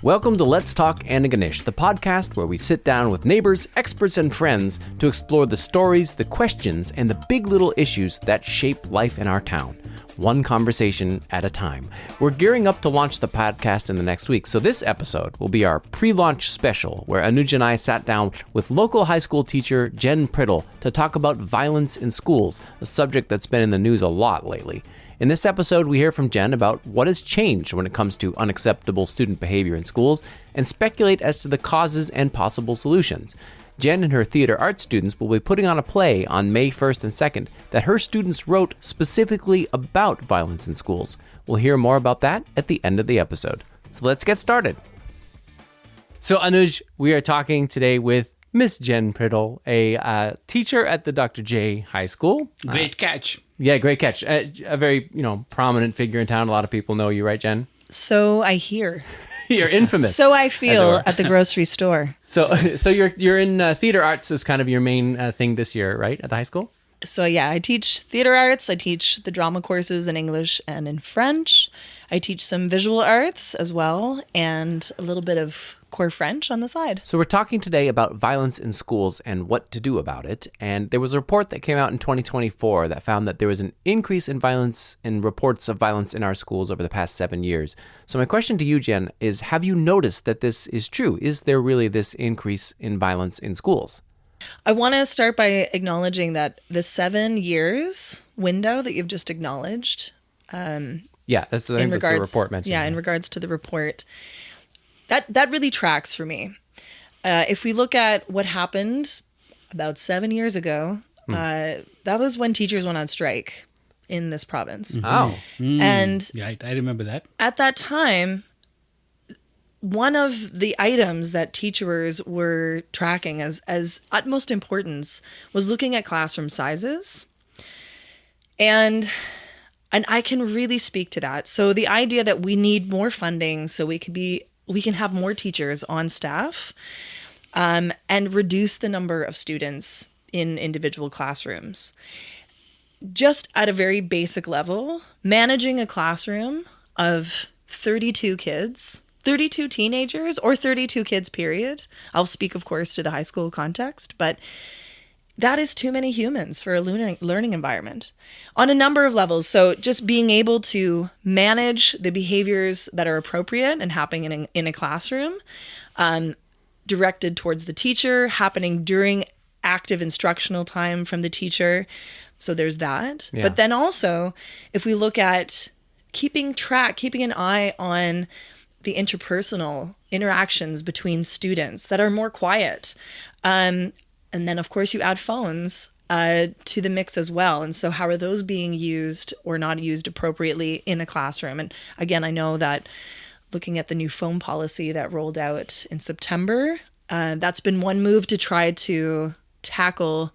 Welcome to Let's Talk Antigonish, the podcast where we sit down with neighbors, experts, and friends to explore the stories, the questions, and the big little issues that shape life in our town, one conversation at a time. We're gearing up to launch the podcast in the next week, so this episode will be our pre-launch special, where Anuj and I sat down with local high school teacher Jenn Priddle to talk about violence in schools, a subject that's been in the news a lot lately. In this episode, we hear from Jenn about what has changed when it comes to unacceptable student behavior in schools and speculate as to the causes and possible solutions. Jenn and her theater arts students will be putting on a play on May 1st and 2nd that her students wrote specifically about violence in schools. We'll hear more about that at the end of the episode. So let's get started. So Anuj, we are talking today with Miss Jenn Priddle, a teacher at the Dr. J High School. Great catch. Yeah, great catch. A very, prominent figure in town. A lot of people know you, right, Jenn? So I hear. You're infamous. So I feel at the grocery store. So you're in theater arts is kind of your main thing this year, right, at the high school? So yeah, I teach theater arts. I teach the drama courses in English and in French. I teach some visual arts as well, and a little bit of core French on the side. So we're talking today about violence in schools and what to do about it. And there was a report that came out in 2024 that found that there was an increase in violence and reports of violence in our schools over the past 7 years. So my question to you, Jenn, is have you noticed that this is true? Is there really this increase in violence in schools? I want to start by acknowledging that the 7 years window that you've just acknowledged. That's the report mentioned. Yeah, in regards to the report, that really tracks for me. If we look at what happened about 7 years ago, that was when teachers went on strike in this province. Mm-hmm. Oh. And right, I remember that. At that time, one of the items that teachers were tracking as utmost importance was looking at classroom sizes. And I can really speak to that. So the idea that we need more funding so we can have more teachers on staff and reduce the number of students in individual classrooms. Just at a very basic level, managing a classroom of 32 kids, 32 teenagers, or 32 kids, period. I'll speak, of course, to the high school context, but that is too many humans for a learning environment on a number of levels. So just being able to manage the behaviors that are appropriate and happening in a classroom, directed towards the teacher, happening during active instructional time from the teacher. So there's that. Yeah. But then also, if we look at keeping an eye on the interpersonal interactions between students that are more quiet. And then, of course, you add phones to the mix as well. And so how are those being used or not used appropriately in a classroom? And again, I know that looking at the new phone policy that rolled out in September, that's been one move to try to tackle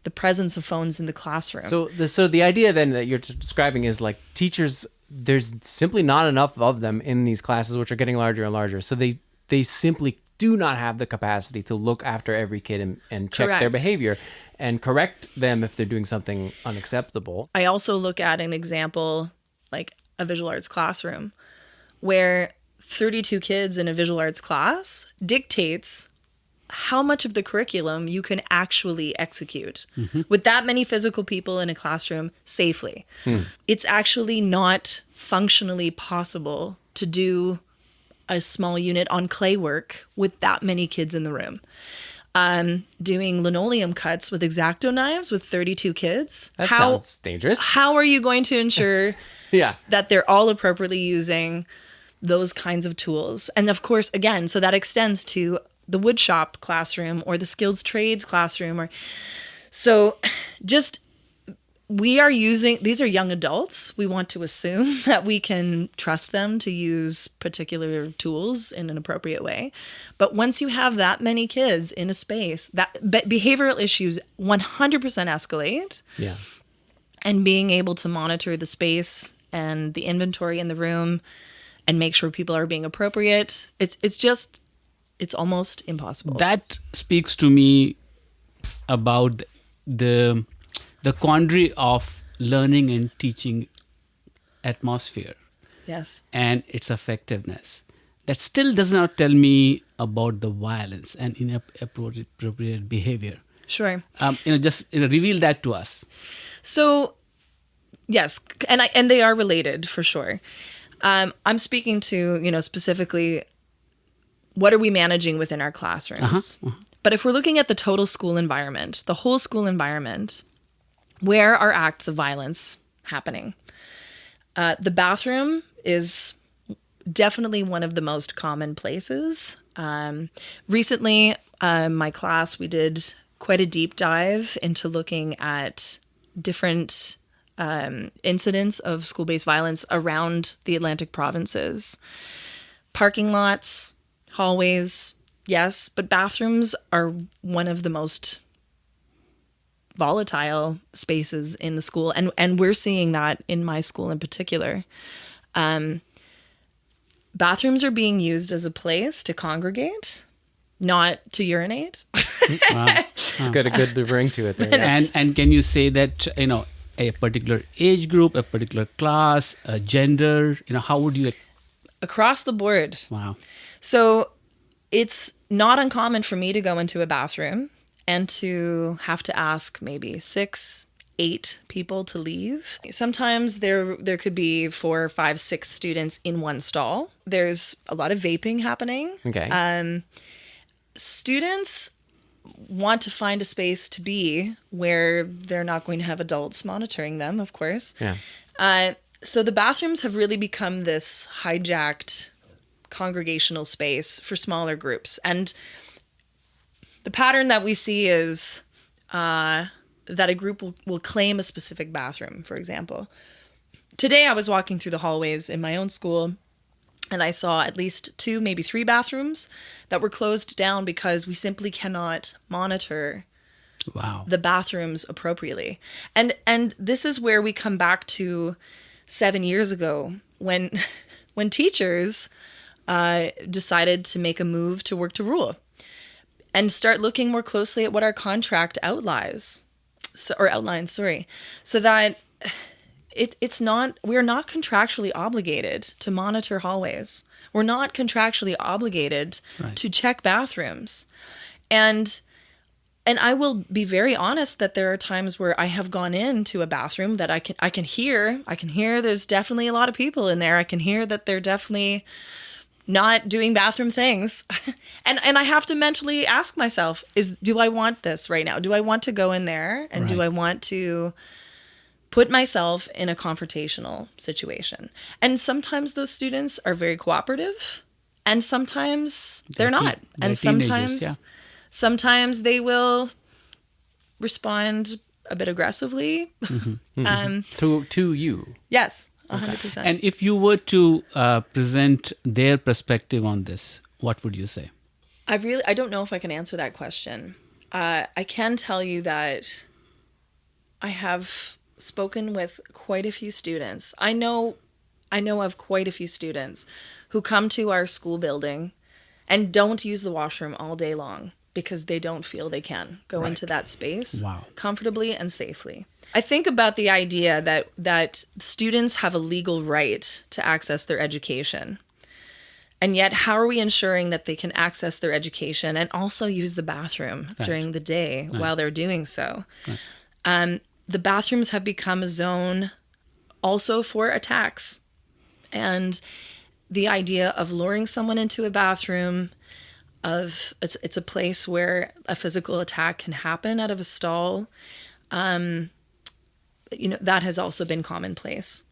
the presence of phones in the classroom. So the idea then that you're describing is like teachers, there's simply not enough of them in these classes, which are getting larger and larger. So they simply do not have the capacity to look after every kid and check their behavior and correct them if they're doing something unacceptable. I also look at an example like a visual arts classroom where 32 kids in a visual arts class dictates how much of the curriculum you can actually execute with that many physical people in a classroom safely. It's actually not functionally possible to do a small unit on clay work with that many kids in the room. Doing linoleum cuts with X-Acto knives with 32 kids. That sounds dangerous. How are you going to ensure that they're all appropriately using those kinds of tools? And of course, again, so that extends to the woodshop classroom or the skills trades classroom. These are young adults. We want to assume that we can trust them to use particular tools in an appropriate way. But once you have that many kids in a space, that behavioral issues 100% escalate. Yeah. And being able to monitor the space and the inventory in the room and make sure people are being appropriate, it's almost impossible. That speaks to me about the quandary of learning and teaching atmosphere. Yes. And its effectiveness. that still does not tell me about the violence and inappropriate behavior. Sure. Just reveal that to us. So, yes, and they are related for sure. I'm speaking to, specifically, what are we managing within our classrooms? But if we're looking at the total school environment, the whole school environment, where are acts of violence happening? The bathroom is definitely one of the most common places. Recently, my class, we did quite a deep dive into looking at different incidents of school-based violence around the Atlantic provinces. Parking lots, hallways, yes, but bathrooms are one of the most volatile spaces in the school, and we're seeing that in my school in particular. Bathrooms are being used as a place to congregate, not to urinate. Wow. It's got a good ring to it there. Yes. And can you say that, a particular age group, a particular class, a gender, how would you... Across the board. Wow. So it's not uncommon for me to go into a bathroom and to have to ask maybe 6, 8 people to leave. Sometimes there could be 4, 5, 6 students in one stall. There's a lot of vaping happening. Okay. Students want to find a space to be where they're not going to have adults monitoring them, of course. Yeah. So the bathrooms have really become this hijacked congregational space for smaller groups. And the pattern that we see is that a group will claim a specific bathroom, for example. Today I was walking through the hallways in my own school, and I saw at least 2, maybe 3 bathrooms that were closed down because we simply cannot monitor the bathrooms appropriately. And this is where we come back to 7 years ago when teachers decided to make a move to work to rule and start looking more closely at what our contract outlines, so that we're not contractually obligated to monitor hallways. We're not contractually obligated to check bathrooms. And I will be very honest that there are times where I have gone into a bathroom that I can hear there's definitely a lot of people in there. I can hear that they're definitely not doing bathroom things. and I have to mentally ask myself, do I want this right now? Do I want to go in there? And do I want to put myself in a confrontational situation? And sometimes those students are very cooperative, and sometimes they're not. And sometimes they will respond a bit aggressively. To you. Yes, 100%. And if you were to present their perspective on this, what would you say? I don't know if I can answer that question. I can tell you that I have spoken with quite a few students. I know of quite a few students who come to our school building and don't use the washroom all day long because they don't feel they can go into that space comfortably and safely. I think about the idea that students have a legal right to access their education. And yet, how are we ensuring that they can access their education and also use the bathroom during the day while they're doing so? The bathrooms have become a zone also for attacks. And the idea of luring someone into a bathroom, it's a place where a physical attack can happen out of a stall. That has also been commonplace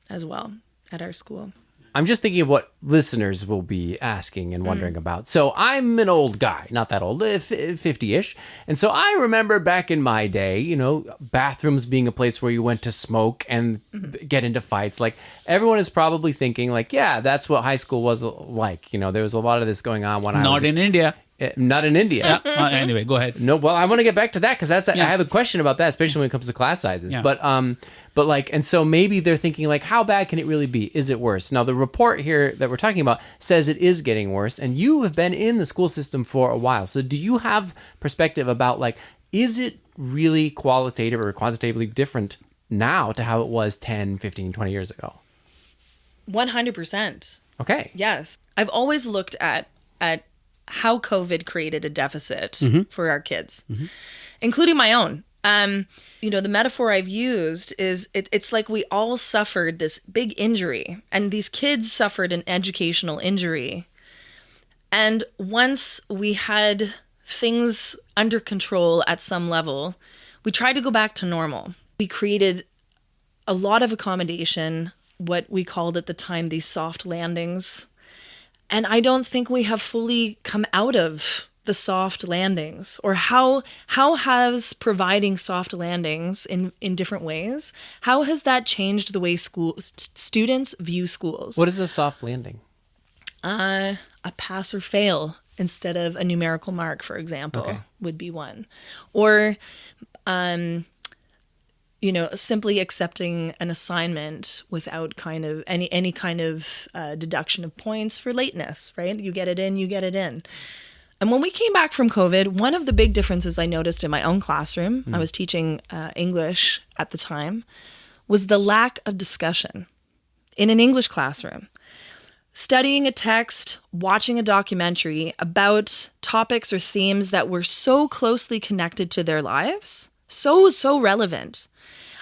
as well at our school. I'm just thinking of what listeners will be asking and wondering about. So I'm an old guy, not that old, 50-ish. And so I remember back in my day, bathrooms being a place where you went to smoke and get into fights. Like, everyone is probably thinking, like, yeah, that's what high school was like. There was a lot of this going on when I was... Not in India. Not in India. Anyway, go ahead. No, well, I want to get back to that because I have a question about that, especially when it comes to class sizes. Yeah. But like, and so maybe they're thinking, like, how bad can it really be? Is it worse? Now, the report here that we're talking about says it is getting worse, and you have been in the school system for a while. So do you have perspective about, like, is it really qualitative or quantitatively different now to how it was 10, 15, 20 years ago? 100%. Okay. Yes. I've always looked at how COVID created a deficit for our kids, including my own. The metaphor I've used is it's like we all suffered this big injury, and these kids suffered an educational injury. And once we had things under control at some level, we tried to go back to normal. We created a lot of accommodation, what we called at the time these soft landings. And I don't think we have fully come out of the soft landings, or how has providing soft landings in different ways, how has that changed the way students view schools? What is a soft landing? A pass or fail instead of a numerical mark, for example, would be one. Or, simply accepting an assignment without kind of any kind of deduction of points for lateness, right? You get it in, you get it in. And when we came back from COVID, one of the big differences I noticed in my own classroom, I was teaching English at the time, was the lack of discussion in an English classroom. Studying a text, watching a documentary about topics or themes that were so closely connected to their lives, so relevant.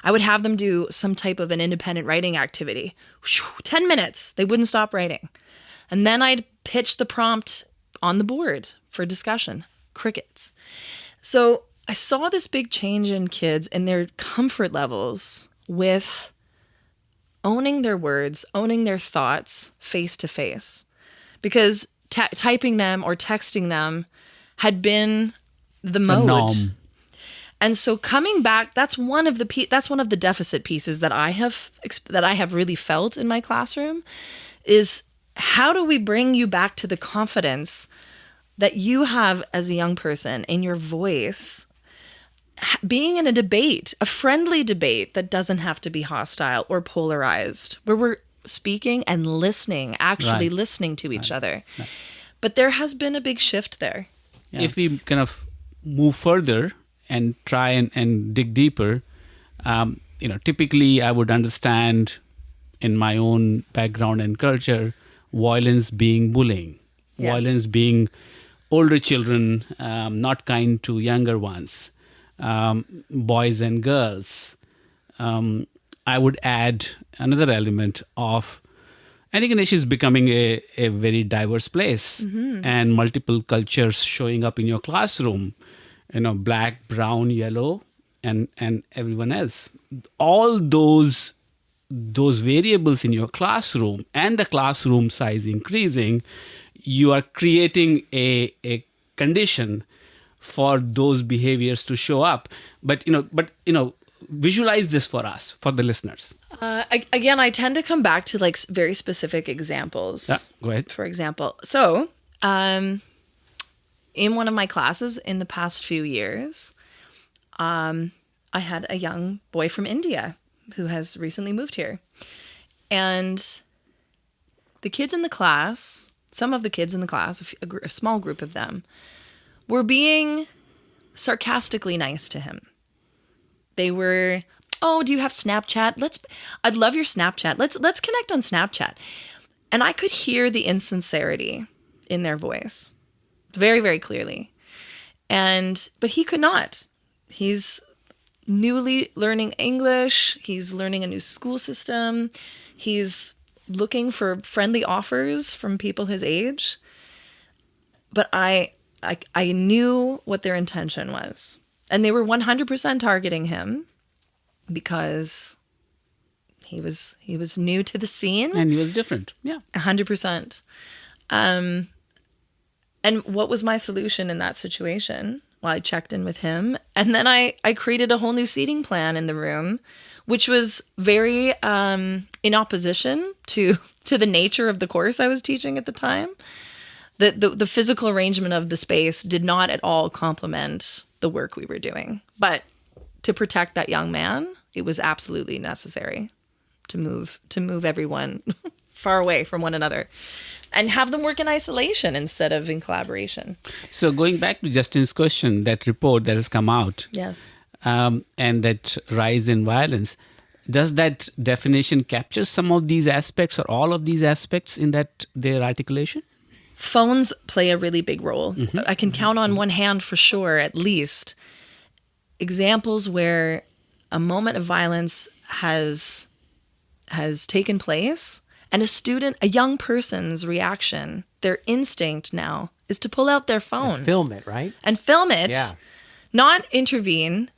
I would have them do some type of an independent writing activity. 10 minutes, they wouldn't stop writing. And then I'd pitch the prompt on the board for discussion. Crickets. So I saw this big change in kids and their comfort levels with owning their words, owning their thoughts face to face. Because typing them or texting them had been the mode. norm. And so coming back, that's one of the deficit pieces that I have really felt in my classroom, is how do we bring you back to the confidence that you have as a young person in your voice, being in a debate, a friendly debate that doesn't have to be hostile or polarized, where we're speaking and listening, actually listening to each other. Right. But there has been a big shift there. Yeah. If we kind of move further and try and dig deeper, typically I would understand in my own background and culture, violence being bullying, violence being older children not kind to younger ones, boys and girls. I would add another element of Antigonish is becoming a very diverse place, and multiple cultures showing up in your classroom, black, brown, yellow, and everyone else. All those variables in your classroom and the classroom size increasing, you are creating a condition for those behaviors to show up. But visualize this for us, for the listeners. Again, I tend to come back to like very specific examples. Yeah, go ahead. For example, so in one of my classes in the past few years, I had a young boy from India who has recently moved here. And the kids in the class, some of the kids in the class, a small group of them, were being sarcastically nice to him. They were, "Oh, do you have Snapchat? I'd love your Snapchat. Let's connect on Snapchat." And I could hear the insincerity in their voice very, very clearly. But he could not. He's newly learning English. He's learning a new school system. He's looking for friendly offers from people his age. But I knew what their intention was. And they were 100% targeting him because he was new to the scene. And he was different. Yeah. 100%. And what was my solution in that situation? Well, I checked in with him. And then I created a whole new seating plan in the room, which was very in opposition to the nature of the course I was teaching at the time. The physical arrangement of the space did not at all complement the work we were doing. But to protect that young man, it was absolutely necessary to move everyone far away from one another and have them work in isolation instead of in collaboration. So going back to Justin's question, that report that has come out, yes, and that rise in violence, Does that definition capture some of these aspects or all of these aspects in that their articulation? Phones play a really big role. I can count on one hand for sure, at least, examples where a moment of violence has taken place, and a young person's reaction, their instinct now, is to pull out their phone. And film it, right? And film it. Yeah. Not intervene.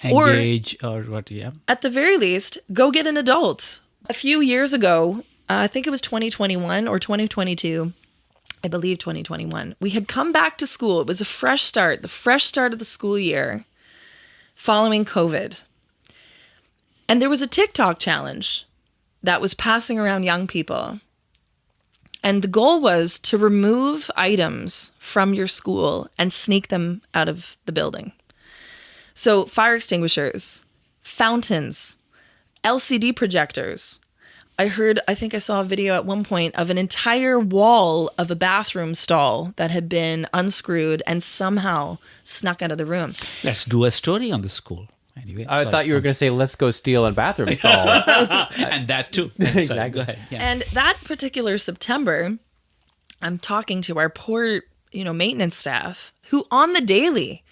Engage or what, yeah. At the very least, go get an adult. A few years ago, I think it was 2021 or 2022, I believe 2021, we had come back to school. It was a fresh start, the fresh start of the school year following COVID. And there was a TikTok challenge that was passing around young people. And the goal was to remove items from your school and sneak them out of the building. So fire extinguishers, fountains, LCD projectors. I think I saw a video at one point of an entire wall of a bathroom stall that had been unscrewed and somehow snuck out of the room. Let's do a story on the school. Anyway, I thought you were going to say, let's go steal a bathroom stall. and that too. Exactly. Sorry, go ahead. Yeah. And that particular September, I'm talking to our poor, maintenance staff who on the daily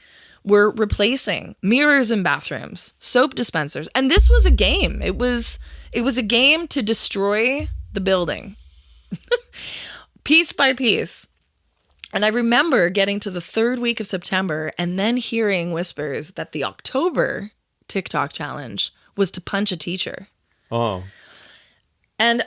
were replacing mirrors in bathrooms, soap dispensers. And this was a game. It was a game to destroy the building piece by piece. And I remember getting to the third week of September and then hearing whispers that the October TikTok challenge was to punch a teacher. Oh. And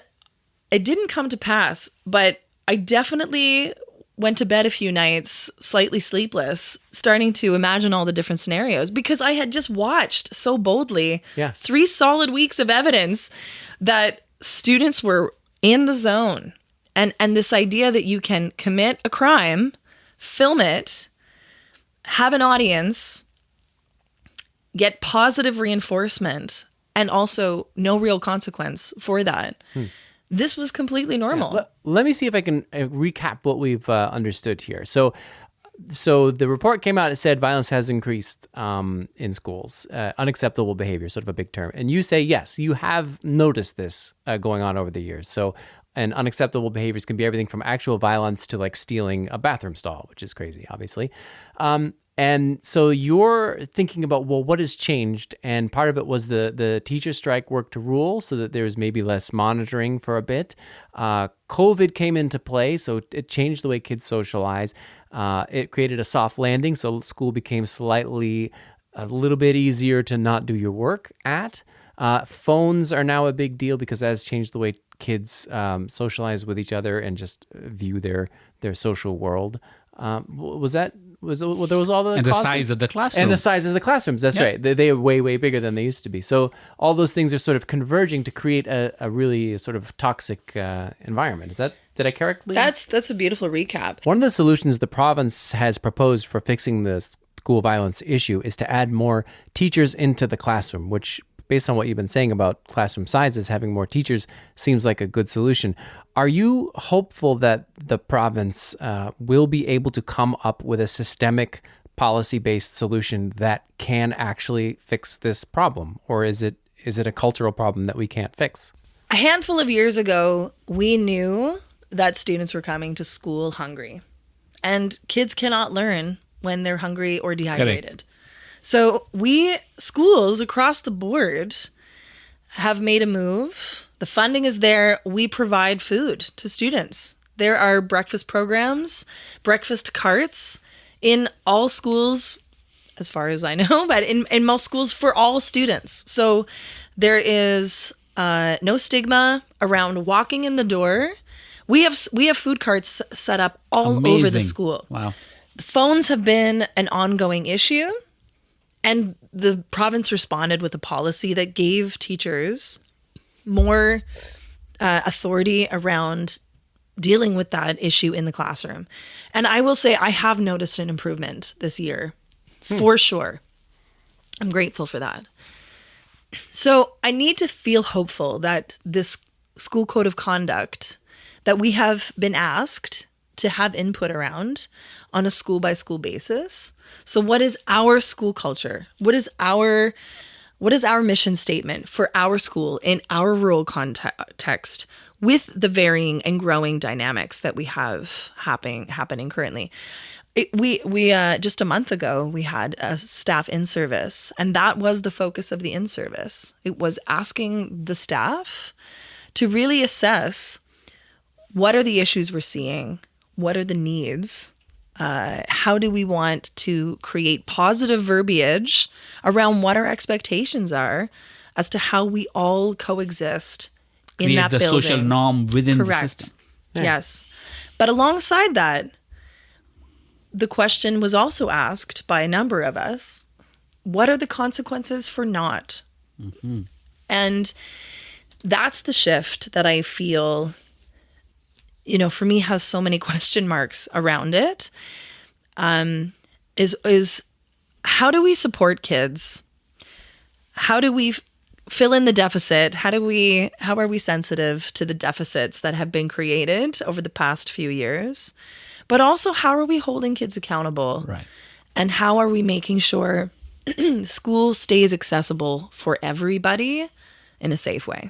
it didn't come to pass, but I definitely went to bed a few nights slightly sleepless, starting to imagine all the different scenarios because I had just watched so boldly 3 solid weeks of evidence that students were in the zone. And this idea that you can commit a crime, film it, have an audience, get positive reinforcement, and also no real consequence for that. This was completely normal. Yeah, let me see if I can recap what we've understood here. So the report came out, it said violence has increased in schools, unacceptable behavior, sort of a big term. And you say, yes, you have noticed this going on over the years. So, and unacceptable behaviors can be everything from actual violence to like stealing a bathroom stall, which is crazy, obviously. And so you're thinking about, well, what has changed? And part of it was the teacher strike worked to rule so that there was maybe less monitoring for a bit. COVID came into play, so it changed the way kids socialize. It created a soft landing, so school became a little bit easier to not do your work at. Phones are now a big deal because that has changed the way kids socialize with each other and just view their social world. There was all the and causes? the size of the classroom. And the size of the classrooms, that's right. They are way, way bigger than they used to be. So all those things are sort of converging to create a really sort of toxic environment. Did I correctly? That's a beautiful recap. One of the solutions the province has proposed for fixing the school violence issue is to add more teachers into the classroom, which, based on what you've been saying about classroom sizes, having more teachers seems like a good solution. Are you hopeful that the province will be able to come up with a systemic policy-based solution that can actually fix this problem? Or is it a cultural problem that we can't fix? A handful of years ago, we knew that students were coming to school hungry. And kids cannot learn when they're hungry or dehydrated. Correct. So schools across the board have made a move. The funding is there. We provide food to students. There are breakfast programs, breakfast carts in all schools, as far as I know, but in most schools for all students. So there is no stigma around walking in the door. We have food carts set up all over the school. Wow. The phones have been an ongoing issue. And the province responded with a policy that gave teachers more authority around dealing with that issue in the classroom. And I will say I have noticed an improvement this year, for sure. I'm grateful for that. So I need to feel hopeful that this school code of conduct that we have been asked to have input around on a school by school basis. So what is our school culture? What What is our mission statement for our school in our rural context with the varying and growing dynamics that we have happening currently? We just a month ago, we had a staff in-service, and that was the focus of the in-service. It was asking the staff to really assess what are the issues we're seeing, what are the needs, how do we want to create positive verbiage around what our expectations are as to how we all coexist in that building. Create the social norm within Correct. the system. Yeah. Yes. But alongside that, the question was also asked by a number of us, what are the consequences for not? Mm-hmm. And that's the shift that I feel, for me has so many question marks around it. Is how do we support kids? How do we fill in the deficit? How are we sensitive to the deficits that have been created over the past few years? But also, how are we holding kids accountable? Right. And how are we making sure school stays accessible for everybody in a safe way?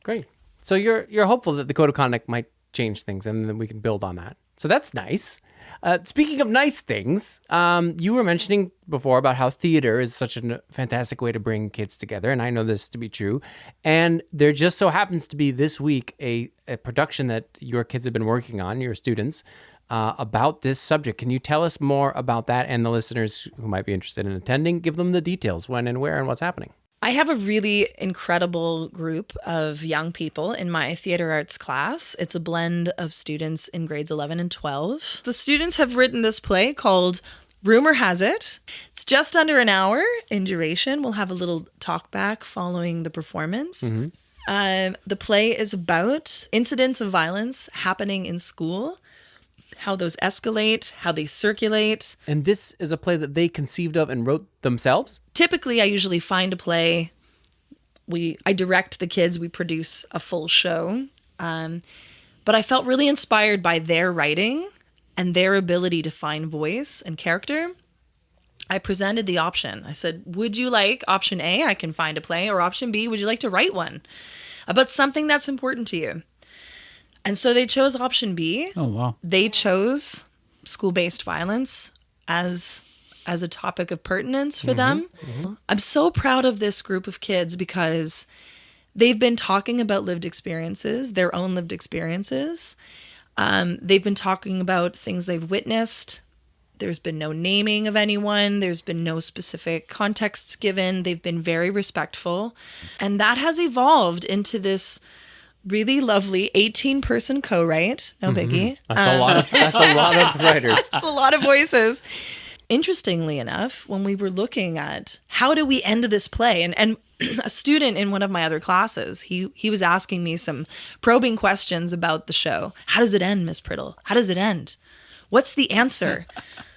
Great. So you're hopeful that the code of conduct might change things, and then we can build on that. So that's nice. Speaking of nice things, you were mentioning before about how theater is such a fantastic way to bring kids together, and I know this to be true. And there just so happens to be this week a production that your kids have been working on, your students, about this subject. Can you tell us more about that, and the listeners who might be interested in attending, give them the details, when and where and what's happening? I have a really incredible group of young people in my theater arts class. It's a blend of students in grades 11 and 12. The students have written this play called Rumor Has It. It's just under an hour in duration. We'll have a little talk back following the performance. Mm-hmm. The play is about incidents of violence happening in school, how those escalate, how they circulate. And this is a play that they conceived of and wrote themselves? Typically, I usually find a play. I direct the kids. We produce a full show. But I felt really inspired by their writing and their ability to find voice and character. I presented the option. I said, would you like option A, I can find a play, or option B, would you like to write one about something that's important to you? And so they chose option B. Oh, wow. They chose school-based violence as a topic of pertinence for them. Mm-hmm. I'm so proud of this group of kids because they've been talking about lived experiences, their own lived experiences. They've been talking about things they've witnessed. There's been no naming of anyone. There's been no specific contexts given. They've been very respectful. And that has evolved into this really lovely 18-person co-write. No biggie. That's a lot of writers. That's a lot of voices. Interestingly enough, when we were looking at how do we end this play, and a student in one of my other classes, he was asking me some probing questions about the show. How does it end, Miss Priddle? How does it end? What's the answer?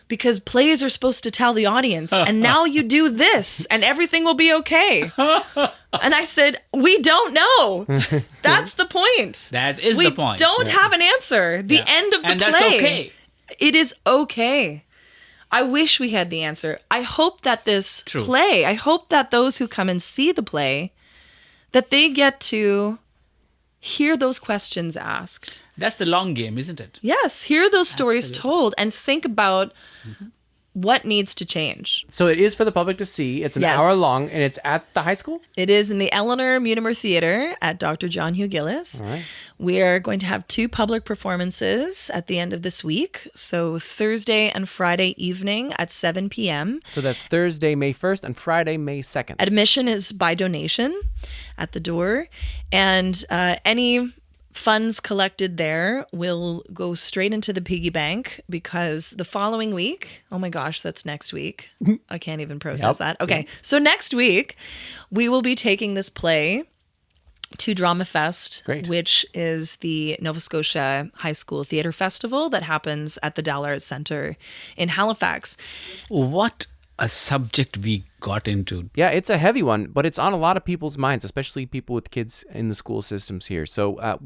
Because plays are supposed to tell the audience, and now you do this, and everything will be okay. And I said, we don't know. That's the point. That is the point. We don't have an answer. The end of the play. And that's okay. It is okay. I wish we had the answer. I hope that this play, I hope that those who come and see the play, that they get to hear those questions asked. That's the long game, isn't it? Yes, hear those stories told and think about what needs to change. So it is for the public to see. It's an hour long, and it's at the high school? It is in the Eleanor Mutimer Theatre at Dr. John Hugh Gillis. All right. We are going to have 2 public performances at the end of this week. So Thursday and Friday evening at 7 p.m. So that's Thursday, May 1st, and Friday, May 2nd. Admission is by donation at the door. And any funds collected there will go straight into the piggy bank, because the following week, oh my gosh, that's next week. I can't even process that. Okay, so next week, we will be taking this play to Drama Fest, which is the Nova Scotia High School Theatre Festival that happens at the Dal Arts Centre in Halifax. What a subject we got into. Yeah, it's a heavy one, but it's on a lot of people's minds, especially people with kids in the school systems here. So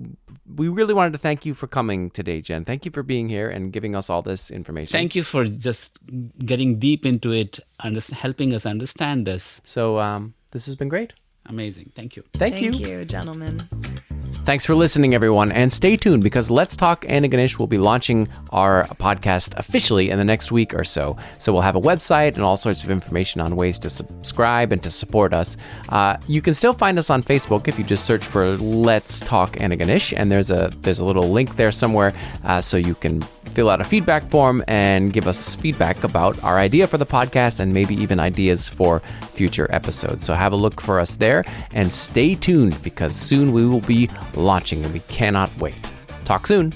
we really wanted to thank you for coming today, Jenn. Thank you for being here and giving us all this information. Thank you for just getting deep into it and helping us understand this. So This has been great. Amazing. Thank you. Thank you. Thank you, gentlemen. Thanks for listening, everyone. And stay tuned because Let's Talk Antigonish will be launching our podcast officially in the next week or so. So we'll have a website and all sorts of information on ways to subscribe and to support us. You can still find us on Facebook if you just search for Let's Talk Antigonish. And there's a little link there somewhere so you can fill out a feedback form and give us feedback about our idea for the podcast and maybe even ideas for future episodes. So have a look for us there and stay tuned because soon we will be launching and we cannot wait. Talk soon.